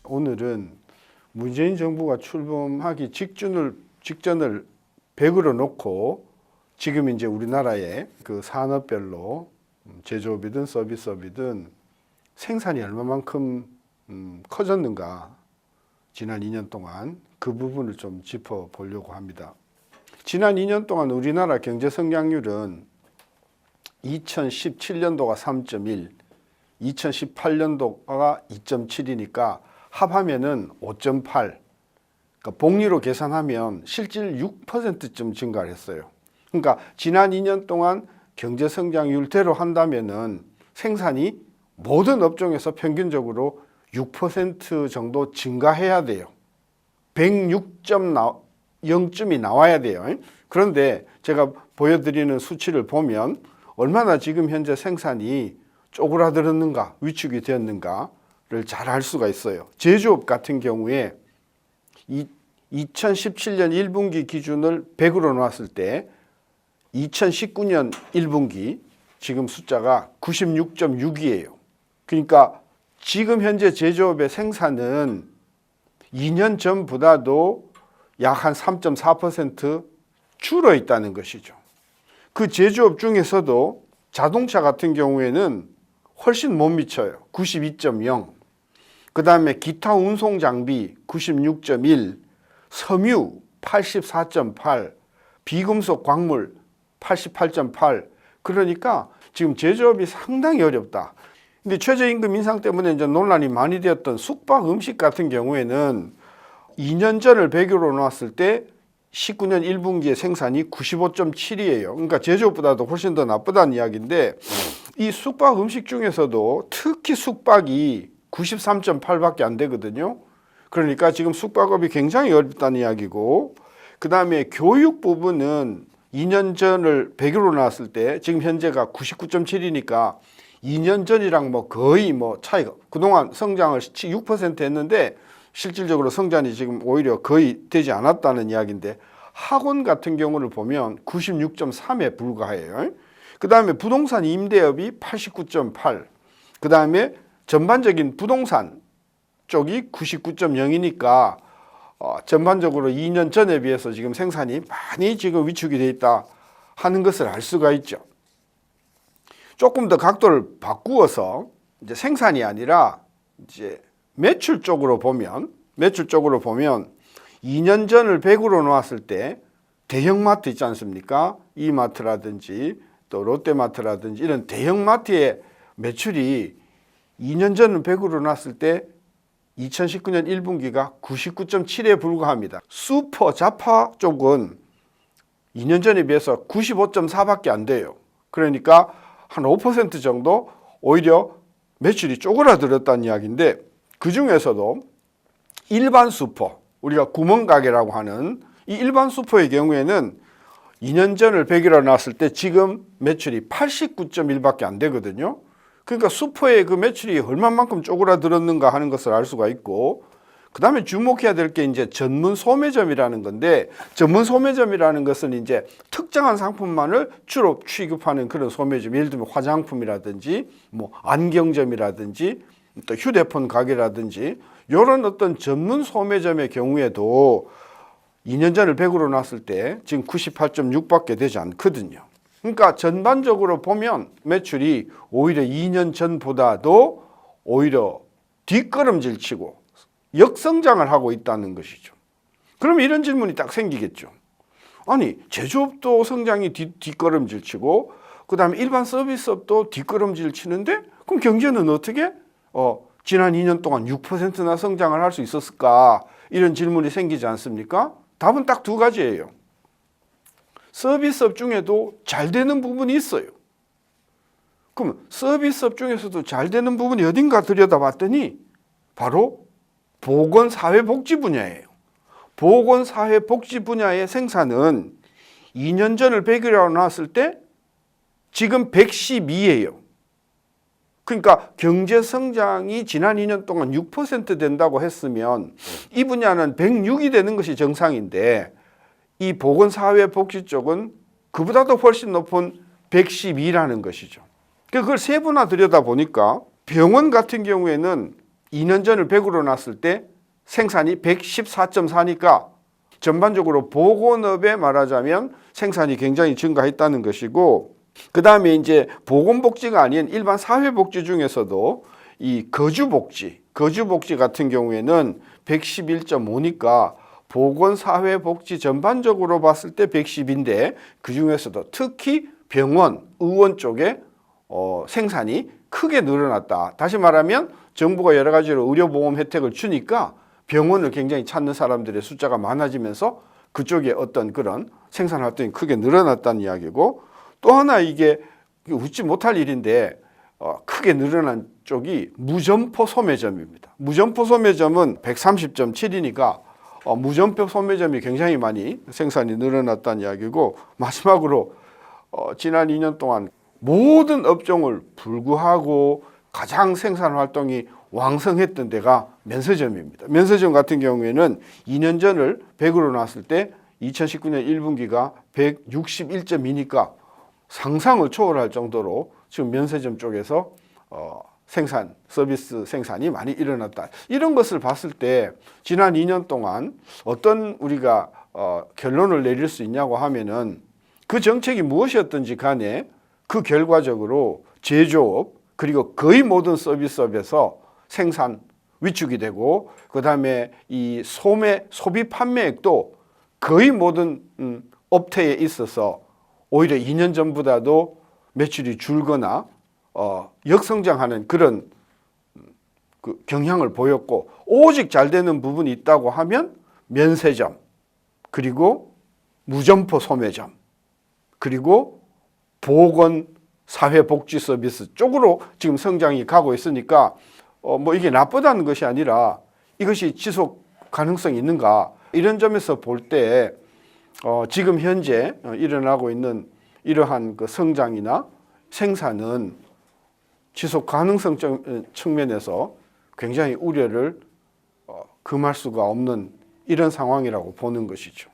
오늘은 문재인 정부가 출범하기 직전을 100으로 놓고 지금 이제 우리나라의 그 산업별로 제조업이든 서비스업이든 생산이 얼마만큼 커졌는가 지난 2년 동안 그 부분을 좀 짚어보려고 합니다. 지난 2년 동안 우리나라 경제 성장률은 2017년도가 3.1, 2018년도가 2.7이니까 합하면은 5.8. 그러니까 복리로 계산하면 실질 6%쯤 증가를 했어요. 그러니까 지난 2년 동안 경제 성장률대로 한다면은 생산이 모든 업종에서 평균적으로 6% 정도 증가해야 돼요. 106.0쯤이 나와야 돼요. 그런데 제가 보여드리는 수치를 보면 얼마나 지금 현재 생산이 쪼그라들었는가, 위축이 되었는가를 잘 알 수가 있어요. 제조업 같은 경우에 2017년 1분기 기준을 100으로 놓았을 때 2019년 1분기 지금 숫자가 96.6이에요. 그러니까 지금 현재 제조업의 생산은 2년 전보다도 약 한 3.4% 줄어 있다는 것이죠. 그 제조업 중에서도 자동차 같은 경우에는 훨씬 못 미쳐요. 92.0. 그 다음에 기타 운송 장비 96.1, 섬유 84.8, 비금속 광물 88.8. 그러니까 지금 제조업이 상당히 어렵다. 근데 최저임금 인상 때문에 이제 논란이 많이 되었던 숙박 음식 같은 경우에는 2년 전을 100으로 놓았을 때 19년 1분기의 생산이 95.7이에요. 그러니까 제조업보다도 훨씬 더 나쁘다는 이야기인데 이 숙박 음식 중에서도 특히 숙박이 93.8밖에 안 되거든요. 그러니까 지금 숙박업이 굉장히 어렵다는 이야기고, 그 다음에 교육 부분은 2년 전을 100으로 나왔을 때 지금 현재가 99.7이니까 2년 전이랑 거의 차이가, 그동안 성장을 6% 했는데 실질적으로 성장이 지금 오히려 거의 되지 않았다는 이야기인데, 학원 같은 경우를 보면 96.3에 불과해요. 그 다음에 부동산 임대업이 89.8, 그 다음에 전반적인 부동산 쪽이 99.0이니까 전반적으로 2년 전에 비해서 지금 생산이 많이 지금 위축이 돼 있다 하는 것을 알 수가 있죠. 조금 더 각도를 바꾸어서 이제 생산이 아니라 이제 매출 쪽으로 보면 2년 전을 100으로 놓았을 때 대형마트 있지 않습니까? 이마트라든지 또 롯데마트라든지 이런 대형마트의 매출이 2년 전은 100으로 놨을 때 2019년 1분기가 99.7에 불과합니다. 슈퍼 잡화 쪽은 2년 전에 비해서 95.4밖에 안 돼요. 그러니까 한 5% 정도 오히려 매출이 쪼그라들었다는 이야기인데, 그 중에서도 일반 슈퍼, 우리가 구멍가게라고 하는 이 일반 슈퍼의 경우에는 2년 전을 100이라 놨을 때 지금 매출이 89.1밖에 안 되거든요. 그러니까 슈퍼의 그 매출이 얼마만큼 쪼그라들었는가 하는 것을 알 수가 있고, 그 다음에 주목해야 될 게 이제 전문 소매점이라는 건데, 전문 소매점이라는 것은 이제 특정한 상품만을 주로 취급하는 그런 소매점, 예를 들면 화장품이라든지 안경점이라든지 또 휴대폰 가게라든지 이런 어떤 전문 소매점의 경우에도 2년 전을 100으로 놨을 때 지금 98.6밖에 되지 않거든요. 그러니까 전반적으로 보면 매출이 오히려 2년 전보다도 오히려 뒷걸음질 치고 역성장을 하고 있다는 것이죠. 그러면 이런 질문이 딱 생기겠죠. 아니, 제조업도 성장이 뒷걸음질 치고 그 다음에 일반 서비스업도 뒷걸음질 치는데 그럼 경제는 어떻게 지난 2년 동안 6%나 성장을 할 수 있었을까? 이런 질문이 생기지 않습니까? 답은 딱 두 가지예요. 서비스업 중에도 잘 되는 부분이 있어요. 그럼 서비스업 중에서도 잘 되는 부분이 어딘가 들여다봤더니 바로 보건사회복지 분야예요. 보건사회복지 분야의 생산은 2년 전을 100이라고 나왔을 때 지금 112예요. 그러니까 경제성장이 지난 2년 동안 6% 된다고 했으면 이 분야는 106이 되는 것이 정상인데, 이 보건사회복지 쪽은 그보다도 훨씬 높은 112라는 것이죠. 그걸 세분화 들여다보니까 병원 같은 경우에는 2년 전을 100으로 놨을 때 생산이 114.4니까 전반적으로 보건업에 말하자면 생산이 굉장히 증가했다는 것이고, 그 다음에 이제 보건복지가 아닌 일반 사회복지 중에서도 이 거주복지 같은 경우에는 111.5니까 보건사회복지 전반적으로 봤을 때 110인데 그 중에서도 특히 병원, 의원 쪽에 생산이 크게 늘어났다. 다시 말하면 정부가 여러 가지로 의료보험 혜택을 주니까 병원을 굉장히 찾는 사람들의 숫자가 많아지면서 그쪽에 어떤 그런 생산 활동이 크게 늘어났다는 이야기고, 또 하나 이게 웃지 못할 일인데 크게 늘어난 쪽이 무점포 소매점입니다. 무점포 소매점은 130.7이니까 무점포 소매점이 굉장히 많이 생산이 늘어났다는 이야기고, 마지막으로 지난 2년 동안 모든 업종을 불구하고 가장 생산 활동이 왕성했던 데가 면세점입니다. 면세점 같은 경우에는 2년 전을 100으로 놨을 때 2019년 1분기가 161.2니까 상상을 초월할 정도로 지금 면세점 쪽에서 생산, 서비스 생산이 많이 일어났다. 이런 것을 봤을 때 지난 2년 동안 어떤 우리가 결론을 내릴 수 있냐고 하면은 그 정책이 무엇이었든지 간에 그 결과적으로 제조업 그리고 거의 모든 서비스업에서 생산 위축이 되고, 그 다음에 이 소비 판매액도 거의 모든 업태에 있어서 오히려 2년 전보다도 매출이 줄거나 역성장하는 그런 그 경향을 보였고, 오직 잘 되는 부분이 있다고 하면 면세점, 그리고 무점포 소매점, 그리고 보건 사회복지 서비스 쪽으로 지금 성장이 가고 있으니까 뭐 이게 나쁘다는 것이 아니라 이것이 지속 가능성이 있는가, 이런 점에서 볼 때 지금 현재 일어나고 있는 이러한 그 성장이나 생산은 지속 가능성 측면에서 굉장히 우려를 금할 수가 없는 이런 상황이라고 보는 것이죠.